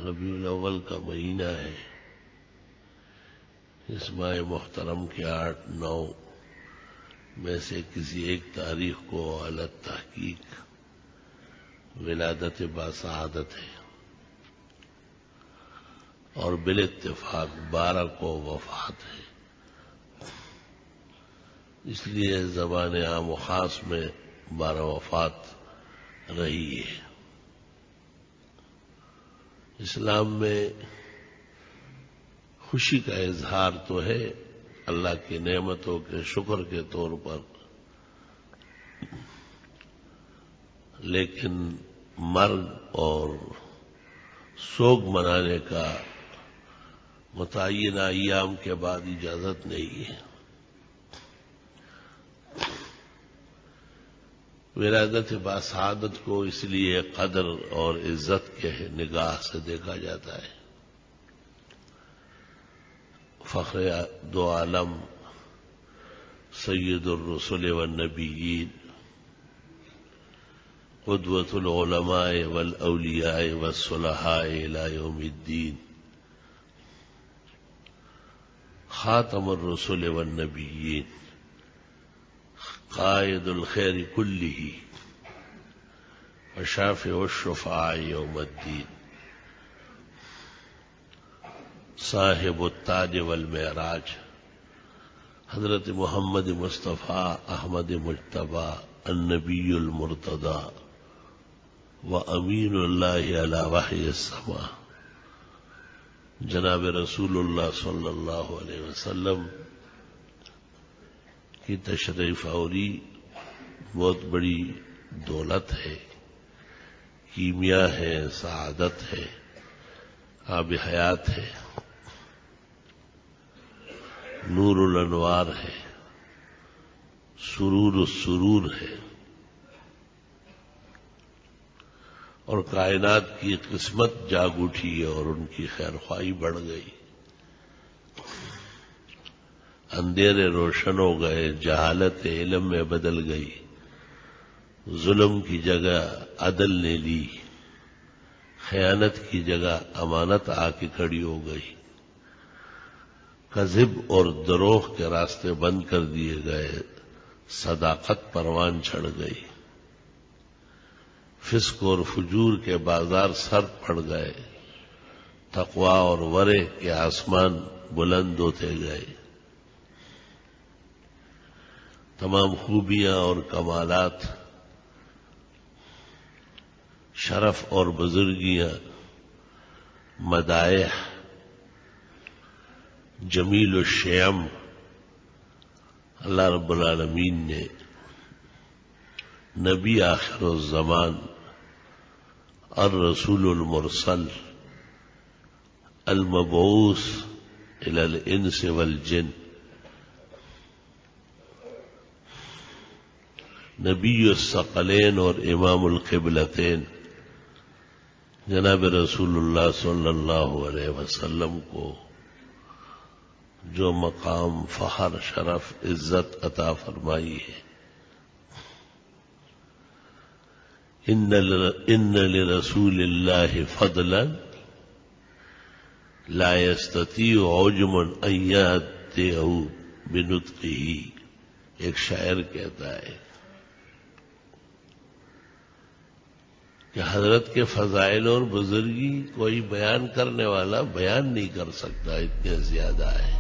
ربیع الاول کا مہینہ ہے. اس ماہ محترم کے 8-9 میں سے کسی ایک تاریخ کو اعلی تحقیق ولادت باسعادت ہے اور بالاتفاق 12 کو وفات ہے. اس لیے زبان عام و خاص میں 12 وفات رہی ہے. اسلام میں خوشی کا اظہار تو ہے اللہ کی نعمتوں کے شکر کے طور پر، لیکن مرگ اور سوگ منانے کا متعینہ ایام کے بعد اجازت نہیں ہے. ولادت باسعادت کو اس لیے قدر اور عزت کے نگاہ سے دیکھا جاتا ہے. فخر دو عالم سید الرسل والنبیین قدوۃ العلماء والاولیاء والصلحاء الی یوم الدین خاتم الرسل والنبیین قائد الخیر کلہ وشافع الشفعاء یوم الدین صاحب التاج والمعراج حضرت محمد مصطفیٰ احمد مجتبیٰ النبی المرتضیٰ وامین اللہ علی وحی السماء جناب رسول اللہ صلی اللہ علیہ وسلم کی تشریف آوری بہت بڑی دولت ہے، کیمیا ہے، سعادت ہے، آب حیات ہے، نور الانوار ہے، سرور السرور ہے، اور کائنات کی قسمت جاگ اٹھی اور ان کی خیر خواہی بڑھ گئی. اندھیرے روشن ہو گئے، جہالت علم میں بدل گئی، ظلم کی جگہ عدل نے لی، خیانت کی جگہ امانت آ کے کھڑی ہو گئی، کذب اور دروغ کے راستے بند کر دیے گئے، صداقت پروان چڑھ گئی، فسق اور فجور کے بازار سرد پڑ گئے، تقوی اور ورع کے آسمان بلند ہوتے گئے. تمام خوبیاں اور کمالات، شرف اور بزرگیاں، مدائح، جمیل الشیم اللہ رب العالمین نے نبی آخر الزمان الرسول المرسل المبعوث الی الانس والجن نبی الثقلین اور امام القبلتین جناب رسول اللہ صلی اللہ علیہ وسلم کو جو مقام، فخر، شرف، عزت عطا فرمائی ہے. ان لرسول اللہ فضلا لا يستطيع عجم ان يأتيه بنطقه. ایک شاعر کہتا ہے کہ حضرت کے فضائل اور بزرگی کوئی بیان کرنے والا بیان نہیں کر سکتا، اتنے زیادہ ہے.